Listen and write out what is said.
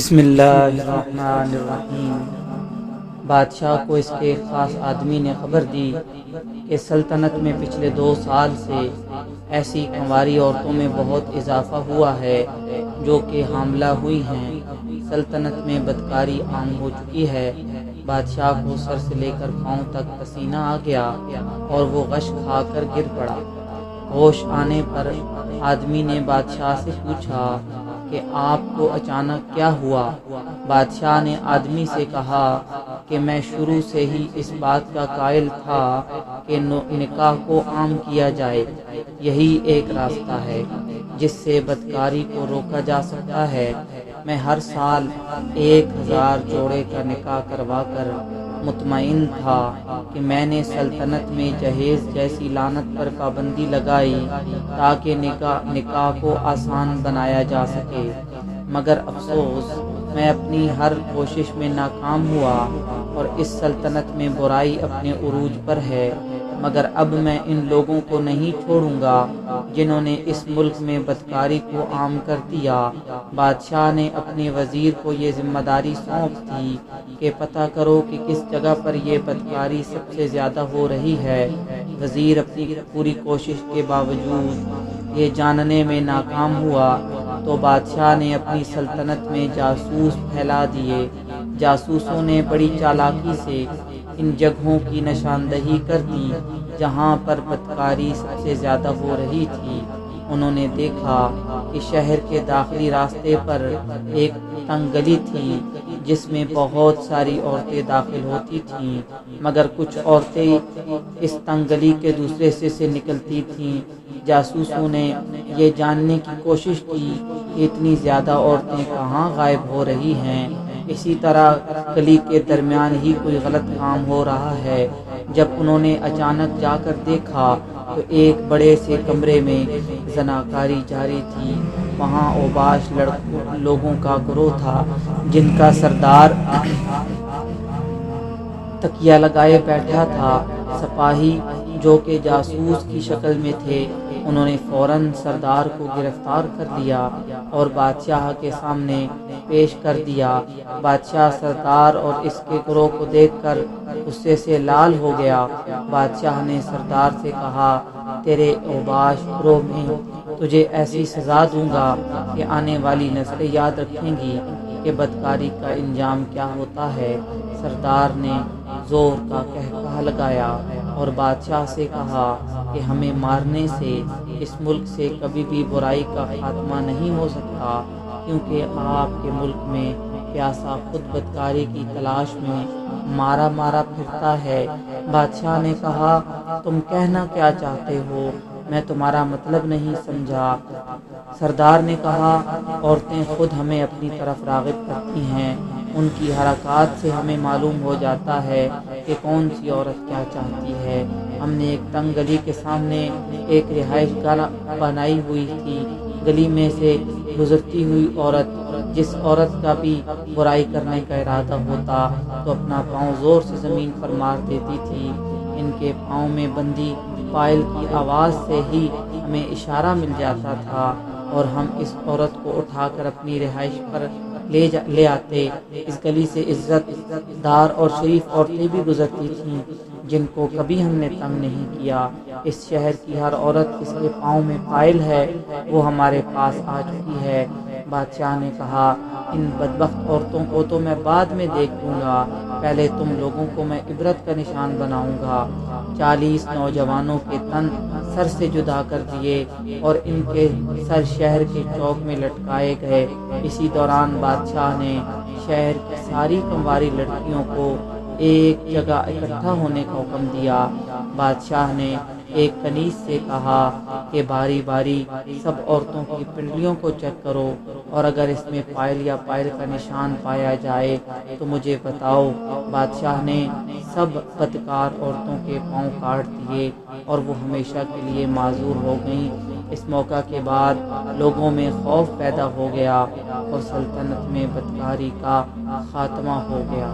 بسم اللہ الرحمن الرحیم۔ بادشاہ کو اس کے ایک خاص آدمی نے خبر دی کہ سلطنت میں پچھلے 2 سال سے ایسی کنواری عورتوں میں بہت اضافہ ہوا ہے جو کہ حاملہ ہوئی ہیں۔ سلطنت میں بدکاری عام ہو چکی ہے۔ بادشاہ کو سر سے لے کر پاؤں تک پسینہ آ گیا اور وہ غش کھا کر گر پڑا۔ ہوش آنے پر آدمی نے بادشاہ سے پوچھا کہ آپ کو اچانک کیا ہوا؟ بادشاہ نے آدمی سے کہا کہ میں شروع سے ہی اس بات کا قائل تھا کہ نکاح کو عام کیا جائے۔ یہی ایک راستہ ہے جس سے بدکاری کو روکا جا سکتا ہے۔ میں ہر سال 1000 جوڑے کا نکاح کروا کر مطمئن تھا کہ میں نے سلطنت میں جہیز جیسی لعنت پر پابندی لگائی تاکہ نکاح کو آسان بنایا جا سکے، مگر افسوس میں اپنی ہر کوشش میں ناکام ہوا اور اس سلطنت میں برائی اپنے عروج پر ہے۔ مگر اب میں ان لوگوں کو نہیں چھوڑوں گا جنہوں نے اس ملک میں بدکاری کو عام کر دیا۔ بادشاہ نے اپنے وزیر کو یہ ذمہ داری سونپ دی کہ پتہ کرو کہ کس جگہ پر یہ بدکاری سب سے زیادہ ہو رہی ہے۔ وزیر اپنی پوری کوشش کے باوجود یہ جاننے میں ناکام ہوا تو بادشاہ نے اپنی سلطنت میں جاسوس پھیلا دیے۔ جاسوسوں نے بڑی چالاکی سے ان جگہوں کی نشاندہی کر دی جہاں پر بدکاری سب سے زیادہ ہو رہی تھی۔ انہوں نے دیکھا کہ شہر کے داخلی راستے پر ایک تنگ گلی تھی جس میں بہت ساری عورتیں داخل ہوتی تھیں، مگر کچھ عورتیں اس تنگ گلی کے دوسرے حصے سے نکلتی تھیں۔ جاسوسوں نے یہ جاننے کی کوشش کی کہ اتنی زیادہ عورتیں کہاں غائب ہو رہی ہیں، اسی طرح گلی کے درمیان ہی کوئی غلط کام ہو رہا ہے۔ جب انہوں نے اچانک جا کر دیکھا تو ایک بڑے سے کمرے میں زناکاری جاری تھی۔ وہاں اوباش لوگوں کا گروہ تھا جن کا سردار تکیہ لگائے بیٹھا تھا۔ سپاہی جو کہ جاسوس کی شکل میں تھے، انہوں نے فوراً سردار کو گرفتار کر لیا اور بادشاہ کے سامنے پیش کر دیا۔ بادشاہ سردار اور اس کے گروہ کو دیکھ کر غصے سے لال ہو گیا۔ بادشاہ نے سردار سے کہا، تیرے اوباش گروہ میں تجھے ایسی سزا دوں گا کہ آنے والی نسلیں یاد رکھیں گی کہ بدکاری کا انجام کیا ہوتا ہے۔ سردار نے زور کا قہقہہ لگایا اور بادشاہ سے کہا کہ ہمیں مارنے سے اس ملک سے کبھی بھی برائی کا خاتمہ نہیں ہو سکتا، کیونکہ آپ کے ملک میں پیاسا خود بدکاری کی تلاش میں مارا پھرتا ہے۔ بادشاہ نے کہا، تم کہنا کیا چاہتے ہو؟ میں تمہارا مطلب نہیں سمجھا۔ سردار نے کہا، عورتیں خود ہمیں اپنی طرف راغب کرتی ہیں، ان کی حرکات سے ہمیں معلوم ہو جاتا ہے کہ کون سی عورت کیا چاہتی ہے۔ ہم نے ایک تنگ گلی کے سامنے ایک رہائش گاہ بنائی ہوئی تھی۔ گلی میں سے گزرتی ہوئی عورت، جس عورت کا بھی برائی کرنے کا ارادہ ہوتا تو اپنا پاؤں زور سے زمین پر مار دیتی تھی۔ ان کے پاؤں میں بندی پائل کی آواز سے ہی ہمیں اشارہ مل جاتا تھا اور ہم اس عورت کو اٹھا کر اپنی رہائش پر لے آتے۔ اس گلی سے عزت دار اور شریف عورتیں بھی گزرتی تھیں جن کو کبھی ہم نے تنگ نہیں کیا۔ اس شہر کی ہر عورت جس کے پاؤں میں پائل ہے وہ ہمارے پاس آ چکی ہے۔ بادشاہ نے کہا، ان بدبخت عورتوں کو تو میں بعد میں دیکھ لوں گا، پہلے تم لوگوں کو میں عبرت کا نشان بناؤں گا۔ 40 نوجوانوں کے تن سر سے جدا کر دیے اور ان کے سر شہر کے چوک میں لٹکائے گئے۔ اسی دوران بادشاہ نے شہر کی ساری کنواری لڑکیوں کو ایک جگہ اکٹھا ہونے کا حکم دیا۔ بادشاہ نے ایک کنیز سے کہا کہ باری باری سب عورتوں کی پنڈلیوں کو چیک کرو اور اگر اس میں پائل یا پائل کا نشان پایا جائے تو مجھے بتاؤ۔ بادشاہ نے سب بدکار عورتوں کے پاؤں کاٹ دیے اور وہ ہمیشہ کے لیے معذور ہو گئیں۔ اس موقع کے بعد لوگوں میں خوف پیدا ہو گیا اور سلطنت میں بدکاری کا خاتمہ ہو گیا۔